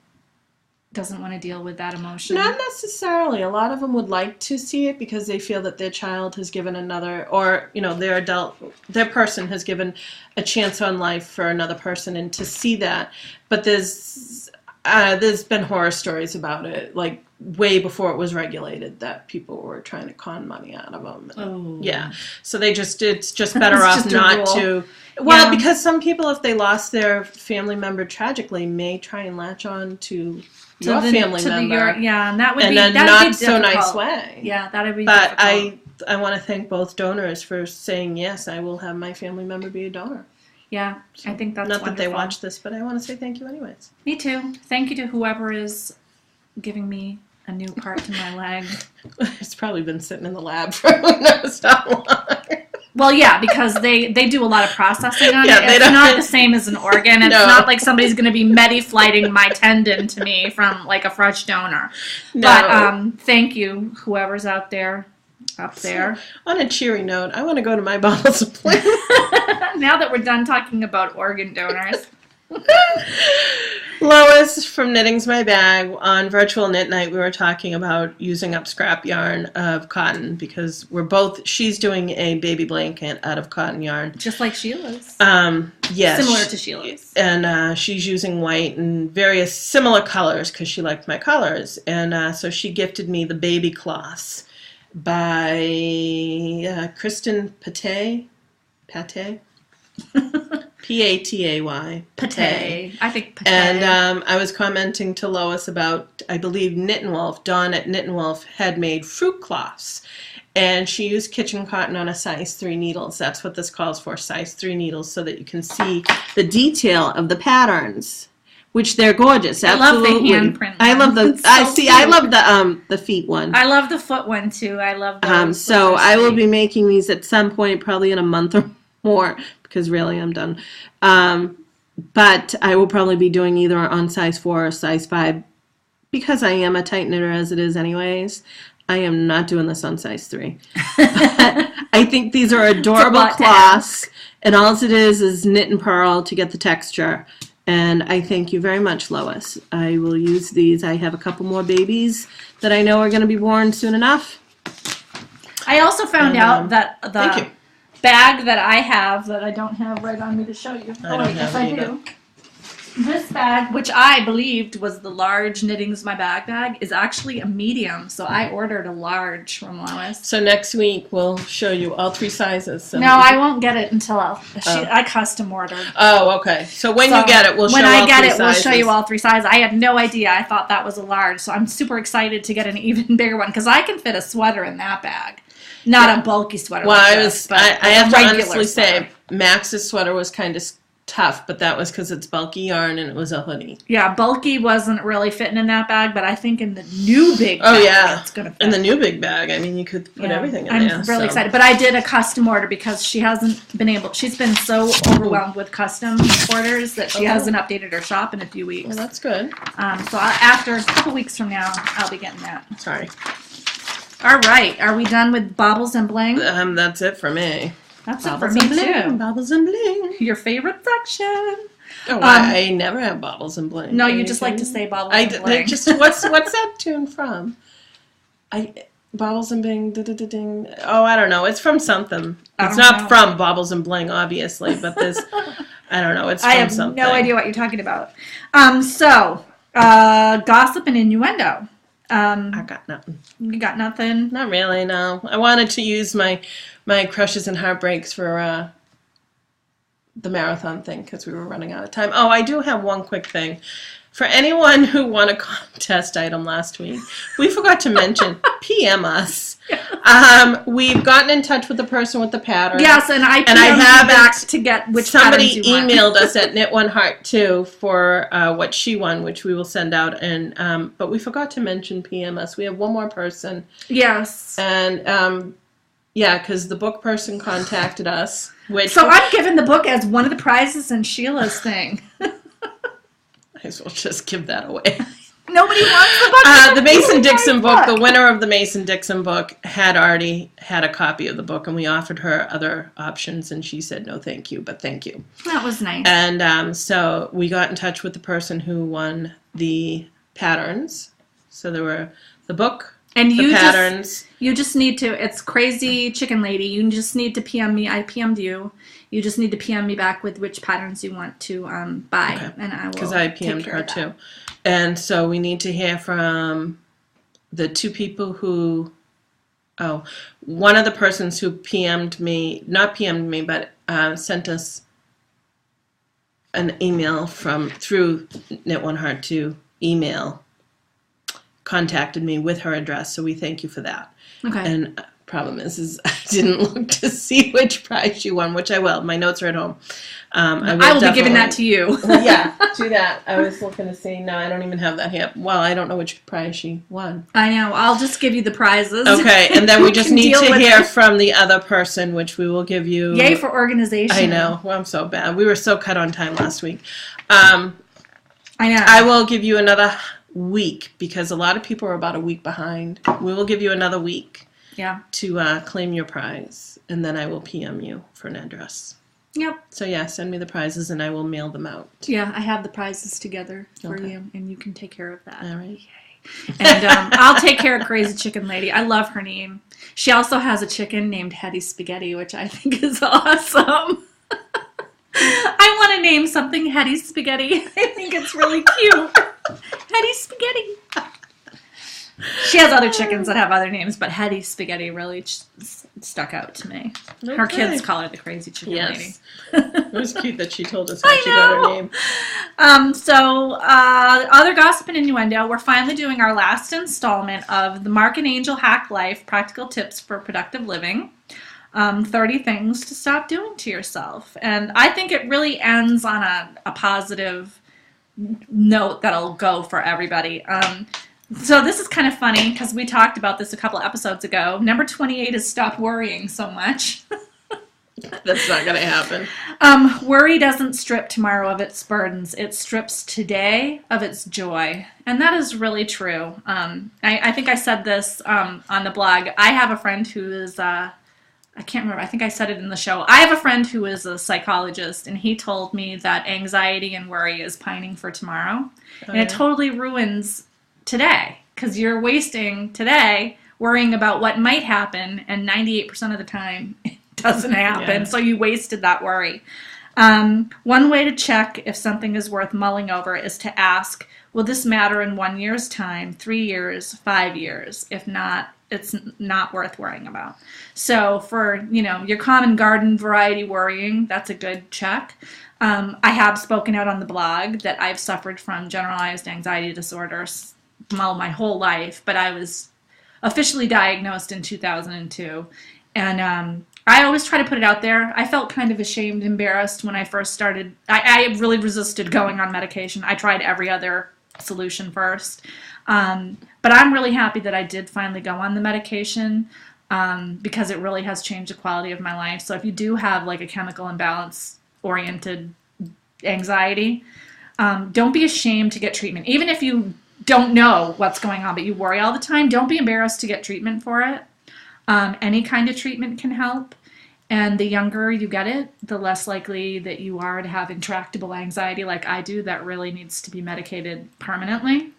doesn't want to deal with that emotion. Not necessarily. A lot of them would like to see it because they feel that their child has given another, or their person has given a chance on life for another person, and to see that. But there's been horror stories about it, like way before it was regulated, that people were trying to con money out of them. Oh. Yeah. So it's just better off just a not rule. to. Well, Yeah. because some people, if they lost their family member tragically, may try and latch on to your family member. And that would in be a that'd not be so nice difficult. way. Yeah, that'd be But difficult. I want to thank both donors for saying, yes, I will have my family member be a donor. Yeah, I think that's Not that they wonderful. watch this, but I want to say thank you anyways. Me too. Thank you to whoever is giving me a new part to my leg. It's probably been sitting in the lab for who knows how long. Well, yeah, because they do a lot of processing on Yeah, it. they It's don't- not the same as an organ. It's No. not like somebody's going to be medi-flighting my tendon to me from like a fresh donor. No. But thank you, whoever's out there, up there. On a cheery note, I want to go to my bottles of Bling. Now that we're done talking about organ donors. Lois from Knitting's My Bag, on Virtual Knit Night, we were talking about using up scrap yarn of cotton because she's doing a baby blanket out of cotton yarn. Just like Sheila's. Yes. Similar to Sheila's. And she's using white and various similar colors because she liked my colors. And so she gifted me the baby cloths by Kristen Patay. Patay? P-A-T-A-Y. Pate. I think pate. And I was commenting to Lois about, I believe, Knit and Wolf. Dawn at Knit and Wolf had made fruit cloths. And she used kitchen cotton on a size 3 needles. That's what this calls for, size 3 needles, so that you can see the detail of the patterns, which they're gorgeous. Absolutely. I love the handprint. I love the. It's so I cute. love the feet one. I love the foot one too. I love those. So Those are I will sweet. be making these at some point, probably in a month or more, because really I'm done. But I will probably be doing either on size 4 or size 5, because I am a tight knitter as it is anyways. I am not doing this on size 3. But I think these are adorable lot to cloths, and all it is knit and purl to get the texture. And I thank you very much, Lois. I will use these. I have a couple more babies that I know are going to be born soon enough. I also found out that thank you. the bag that I have, that I don't have right on me to show you. I don't have it either. This bag, which I believed was the large Knitting's My Bag, is actually a medium. So I ordered a large from Lois. So next week we'll show you all 3 sizes. So No, I won't get it until I custom ordered. Oh, okay. So when you get it, we'll show when all I get 3 it, we'll show sizes. you all 3 sizes. I had no idea. I thought that was a large, so I'm super excited to get an even bigger one because I can fit a sweater in that bag, not a bulky sweater. Well, like I this, but I a have to regular honestly sweater. say, Max's sweater was kind of tough, but that was because it's bulky yarn and it was a hoodie. Yeah, bulky wasn't really fitting in that bag, but I think in the new big Oh, bag, yeah. it's gonna fit. In the new big bag, I mean, you could put everything in I'm there. really so. excited. But I did a custom order because she hasn't been able, she's been so overwhelmed with custom orders that she hasn't updated her shop in a few weeks. Well, that's good. So after a couple weeks from now, I'll be getting that. Sorry. All right, are we done with baubles and bling? That's it for me. That's it for Baubles me and bling. too. Baubles and bling. Your favorite section? Oh, I never have baubles and bling. No, Are you just like to kidding? say baubles I and bling. just what's that tune from? Baubles and bling. Ding. Oh, I don't know. It's from something. It's not know. from Baubles and Bling, obviously, but this. I don't know. It's from I have something. no idea what you're talking about. Gossip and innuendo. I got nothing. You got nothing? Not really. No. I wanted to use my crushes and heartbreaks for the marathon thing because we were running out of time. Oh, I do have one quick thing. For anyone who won a contest item last week, we forgot to mention, PM us. We've gotten in touch with the person with the pattern. Yes, and I haven't back to get which somebody patterns you want. emailed us at Knit One Heart too for what she won, which we will send out. And but we forgot to mention PM us. We have one more person. Yes. And because the book person contacted us. So I'm giving the book as one of the prizes in Sheila's thing. Might as well just give that away. Nobody wants the book. The Mason-Dixon book, the winner of the Mason-Dixon book, had already had a copy of the book, and we offered her other options, and she said, no, thank you, but thank you. That was nice. And so we got in touch with the person who won the patterns. So there were the book, and the patterns. You just need to, it's Crazy Chicken Lady. You just need to PM me. I PM'd you. You just need to PM me back with which patterns you want to buy. Okay. And I will. Because I PM'd her too. And so we need to hear from the two people who, one of the persons who PM'd me, not PM'd me, but sent us an email through Knit One Heart to email, contacted me with her address. So we thank you for that. Okay. And problem is I didn't look to see which prize she won, which I will. My notes are at home. I will be giving that to you. Yeah, do that. I was looking to see. No, I don't even have that here. Well, I don't know which prize she won. I know. I'll just give you the prizes. Okay, and then we just need to hear from the other person, which we will give you. Yay for organization. I know. Well, I'm so bad. We were so cut on time last week. I know. I will give you another week because a lot of people are about a week behind. We will give you another week. Yeah. To claim your prize, and then I will PM you for an address. Yep. So yeah, send me the prizes, and I will mail them out. Yeah, I have the prizes together for you, and you can take care of that. All right. Yay. And I'll take care of Crazy Chicken Lady. I love her name. She also has a chicken named Hetty Spaghetti, which I think is awesome. I want to name something Hetty Spaghetti. I think it's really cute. Hetty Spaghetti. She has other chickens that have other names, but Hetty Spaghetti really stuck out to me. Okay. Her kids call her the Crazy Chicken Lady. It was cute that she told us how she got her name. Other gossip and innuendo, we're finally doing our last installment of the Mark and Angel Hack Life Practical Tips for Productive Living. 30 things to stop doing to yourself. And I think it really ends on a positive note that'll go for everybody. So this is kind of funny because we talked about this a couple episodes ago. Number 28 is stop worrying so much. That's not going to happen. Worry doesn't strip tomorrow of its burdens. It strips today of its joy. And that is really true. I think I said this on the blog. I have a friend who is, I can't remember, I think I said it in the show. I have a friend who is a psychologist, and he told me that anxiety and worry is pining for tomorrow. And it totally ruins today, because you're wasting today worrying about what might happen, and 98% of the time it doesn't happen. Yeah. So you wasted that worry. One way to check if something is worth mulling over is to ask, will this matter in 1 year's time, 3 years, 5 years? If not, it's not worth worrying about. So for, your common garden variety worrying, that's a good check. I have spoken out on the blog that I've suffered from generalized anxiety disorders my whole life, but I was officially diagnosed in 2002. And I always try to put it out there. I felt kind of ashamed, embarrassed when I first started. I really resisted going on medication. I tried every other solution first. But I'm really happy that I did finally go on the medication because it really has changed the quality of my life. So if you do have like a chemical imbalance oriented anxiety, don't be ashamed to get treatment. Even if you don't know what's going on, but you worry all the time, don't be embarrassed to get treatment for it. Any kind of treatment can help. And the younger you get it, the less likely that you are to have intractable anxiety like I do that really needs to be medicated permanently.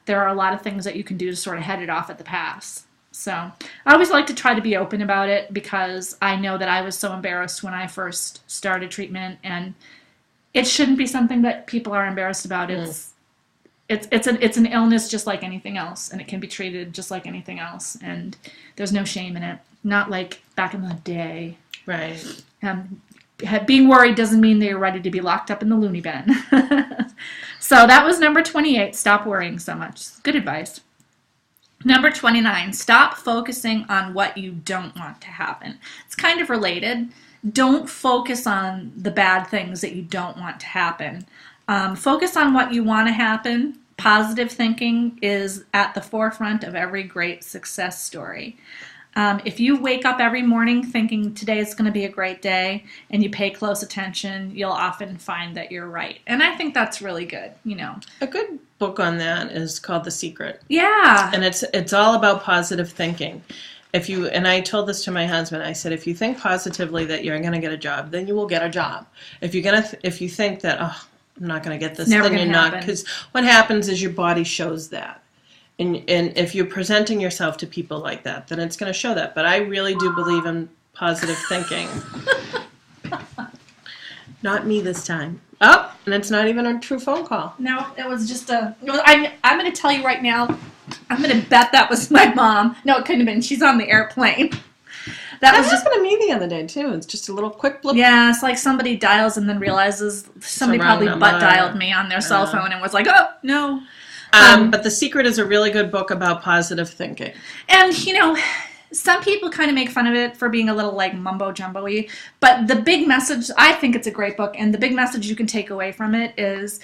There are a lot of things that you can do to sort of head it off at the pass. So I always like to try to be open about it because I know that I was so embarrassed when I first started treatment, and it shouldn't be something that people are embarrassed about. It's an illness just like anything else, and it can be treated just like anything else, and there's no shame in it. Not like back in the day. Right. Being worried doesn't mean that you're ready to be locked up in the loony bin. So that was number 28, stop worrying so much. Good advice. Number 29, stop focusing on what you don't want to happen. It's kind of related. Don't focus on the bad things that you don't want to happen. Focus on what you want to happen. Positive thinking is at the forefront of every great success story. If you wake up every morning thinking today is going to be a great day and you pay close attention, you'll often find that you're right. And I think that's really good, A good book on that is called The Secret. Yeah. And it's all about positive thinking. And I told this to my husband, I said, if you think positively that you're going to get a job, then you will get a job. If you think that, I'm not going to get this, Never then you're gonna not. happen. Because what happens is your body shows that. And if you're presenting yourself to people like that, then it's going to show that. But I really do believe in positive thinking. Not me this time. Oh, and it's not even a true phone call. No, it was just I'm going to tell you right now, I'm going to bet that was my mom. No, it couldn't have been. She's on the airplane. That was happened to me the other day, too. It's just a little quick blip. Yeah, it's like somebody dials and then realizes somebody probably butt dialed me on their cell phone and was like, oh, no. But The Secret is a really good book about positive thinking. And, you know, some people kind of make fun of it for being a little like mumbo jumbo-y, but the big message, I think it's a great book, and the big message you can take away from it is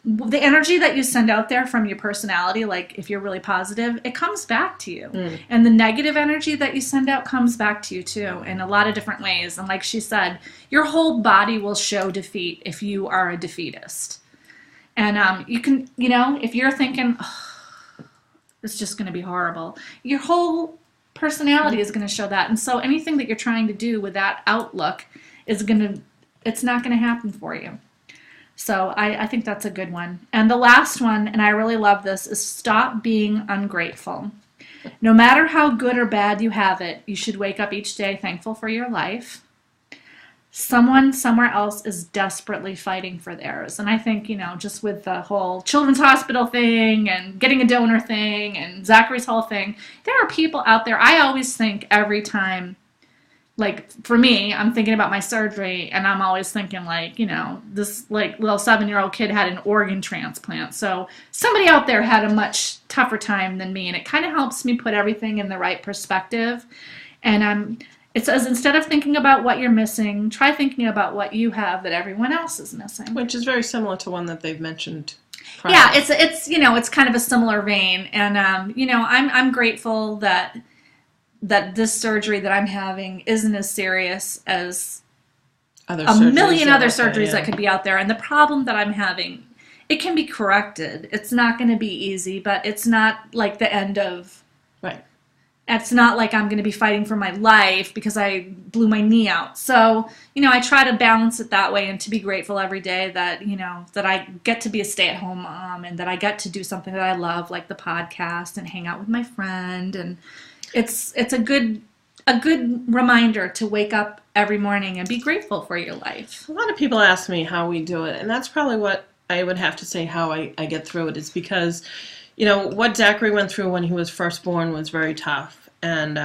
the energy that you send out there from your personality, like if you're really positive, it comes back to you. And the negative energy that you send out comes back to you too in a lot of different ways. And like she said, your whole body will show defeat if you are a defeatist. And you can, you know, if you're thinking, oh, it's just going to be horrible, your whole personality is going to show that. And so anything that you're trying to do with that outlook it's not going to happen for you. So I think that's a good one. And the last one, and I really love this, is stop being ungrateful. No matter how good or bad you have it, you should wake up each day thankful for your life. Someone somewhere else is desperately fighting for theirs. And I think, you know, just with the whole children's hospital thing and getting a donor thing and Zachary's whole thing, there are people out there. I always think every time, like for me, I'm thinking about my surgery and I'm always thinking like, you know, this like little 7-year-old kid had an organ transplant. So somebody out there had a much tougher time than me. And it kind of helps me put everything in the right perspective. And it says, instead of thinking about what you're missing, try thinking about what you have that everyone else is missing. Which is very similar to one that they've mentioned prior. Yeah, it's you know, it's kind of a similar vein. And, you know, I'm grateful that this surgery that I'm having isn't as serious as a million other surgeries that could be out there. And the problem that I'm having, it can be corrected. It's not going to be easy, but it's not like the end of... Right. It's not like I'm going to be fighting for my life because I blew my knee out. So, you know, I try to balance it that way and to be grateful every day that, you know, that I get to be a stay-at-home mom and that I get to do something that I love, like the podcast and hang out with my friend. And it's a good reminder to wake up every morning and be grateful for your life. A lot of people ask me how we do it, and that's probably what I would have to say how I get through it is because... You know, what Zachary went through when he was first born was very tough, and,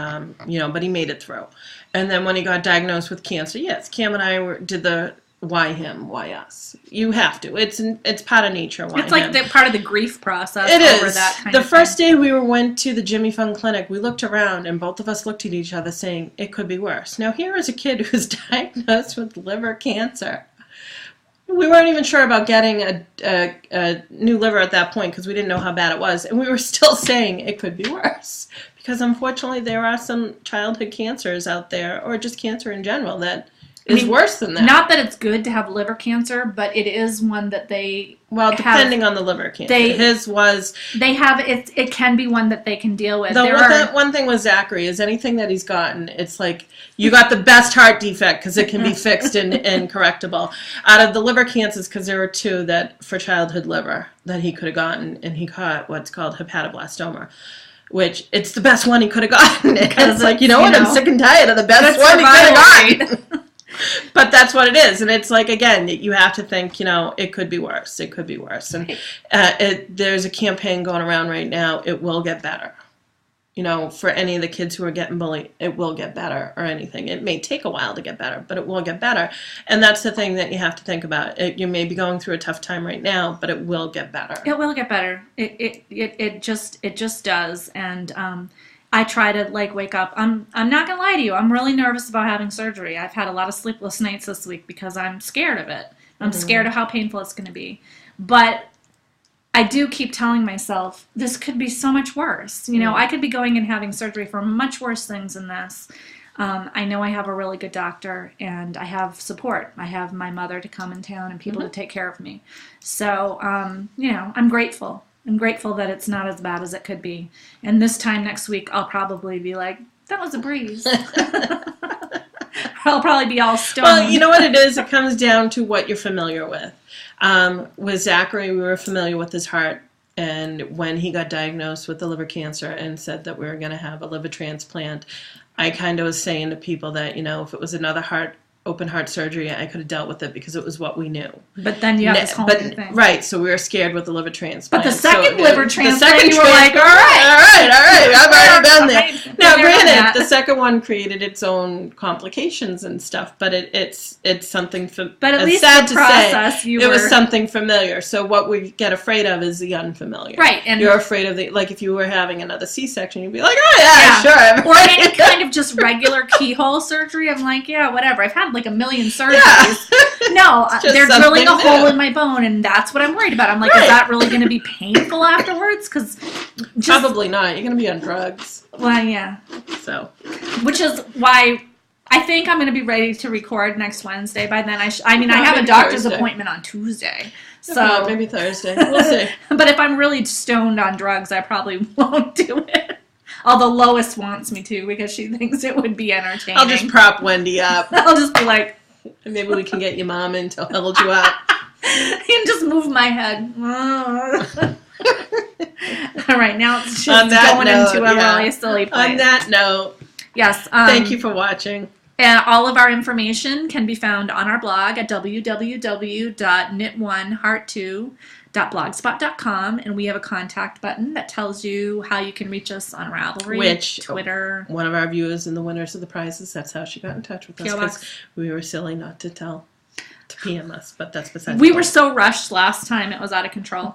you know, but he made it through. And then when he got diagnosed with cancer, yes, Cam and I did the why him, why us. You have to. It's part of nature, why It's like him. part of the grief process. It over is. That kind the of first thing. day we went to the Jimmy Fund Clinic, we looked around, and both of us looked at each other saying, it could be worse. Now, here is a kid who's diagnosed with liver cancer. We weren't even sure about getting a new liver at that point because we didn't know how bad it was. And we were still saying it could be worse. Because unfortunately there are some childhood cancers out there, or just cancer in general, that is worse than that. Not that it's good to have liver cancer, but it is one that they depending on the liver cancer. His was... They have... It can be one that they can deal with. That one thing with Zachary is anything that he's gotten, it's like, you got the best heart defect because it can be fixed and correctable. Out of the liver cancers, because there were 2 that for childhood liver that he could have gotten, and he caught what's called hepatoblastoma. Which, it's the best one he could have gotten. And it's like, you know what, I'm sick and tired of the best one he could have gotten. But that's what it is. And it's like, again, you have to think, you know, it could be worse. It could be worse. And there's a campaign going around right now, it will get better. You know, for any of the kids who are getting bullied, it will get better or anything. It may take a while to get better, but it will get better. And that's the thing that you have to think about. You may be going through a tough time right now, but it will get better. It will get better. It just does. And I try to like wake up. I'm not gonna lie to you. I'm really nervous about having surgery. I've had a lot of sleepless nights this week because I'm scared of it. I'm scared of how painful it's gonna be. But I do keep telling myself, this could be so much worse. You know, I could be going and having surgery for much worse things than this. I know I have a really good doctor, and I have support. I have my mother to come in town and people to take care of me. So, you know, I'm grateful. I'm grateful that it's not as bad as it could be. And this time next week, I'll probably be like, that was a breeze. I'll probably be all stoned. Well, you know what it is? It comes down to what you're familiar with. With Zachary, we were familiar with his heart. And when he got diagnosed with the liver cancer and said that we were going to have a liver transplant, I kind of was saying to people that, if it was another open heart surgery, I could have dealt with it because it was what we knew. But then you have this whole new thing. Right, so we were scared with the liver transplant. But the second liver transplant, you were like, all right, I've already been there. Now, Never granted, the second one created its own complications and stuff, but it's something. But at least sad the process, it was something familiar. So what we get afraid of is the unfamiliar. Right, and you're afraid of if you were having another C-section, you'd be like, oh yeah. Sure. Or any kind of just regular keyhole surgery. I'm like, yeah, whatever. I've had like a million surgeries. Yeah. No, they're drilling a hole in my bone, and that's what I'm worried about. I'm like, is that really going to be painful afterwards? Because probably not. You're going to be on drugs. Well, yeah. So, which is why I think I'm going to be ready to record next Wednesday. By then, I have a doctor's appointment on Tuesday. So maybe Thursday. We'll see. But if I'm really stoned on drugs, I probably won't do it. Although Lois wants me to because she thinks it would be entertaining. I'll just prop Wendy up. I'll just be like... Maybe we can get your mom in to hold you up. And just move my head. All right, now it's just going into a really silly place. On that note, yes. Thank you for watching. And all of our information can be found on our blog at www.knit1heart2.blogspot.com, and we have a contact button that tells you how you can reach us on Ravelry, Twitter. One of our viewers and the winners of the prizes, that's how she got in touch with us. Because we were silly not to PM us, but that's besides. We were so rushed last time; it was out of control.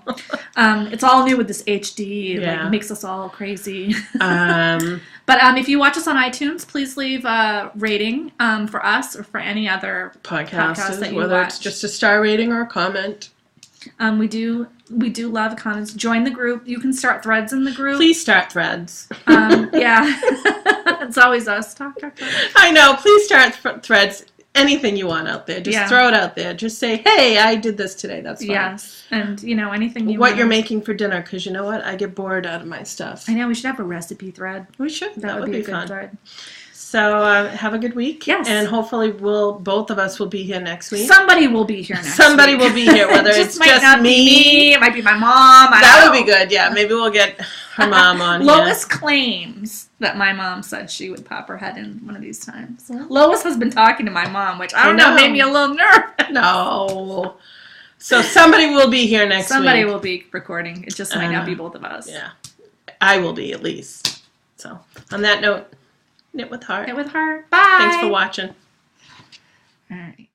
It's all new with this HD; it makes us all crazy. But if you watch us on iTunes, please leave a rating for us or for any other podcast that you whether watch. It's just a star rating or a comment. We do love comments. Join the group. You can start threads in the group. Please start threads. Yeah, it's always us. Talk. I know. Please start threads. Anything you want out there, just throw it out there. Just say, "Hey, I did this today." That's fine. Yes, and anything you what you're making for dinner, because you know what, I get bored out of my stuff. I know we should have a recipe thread. We should. That would be a good fun. thread. So have a good week. Yes, and hopefully both of us will be here next week. Somebody will be here next week. Somebody will be here, whether it's just me. It might be my mom. That would be good. Yeah, maybe we'll get her mom on. Lois claims that my mom said she would pop her head in one of these times. Lois has been talking to my mom, which I don't know made me a little nervous. No. So somebody will be here next week. Somebody will be recording. It just might not be both of us. Yeah. I will be, at least. So, on that note, knit with heart. Knit with heart. Bye. Thanks for watching. All right.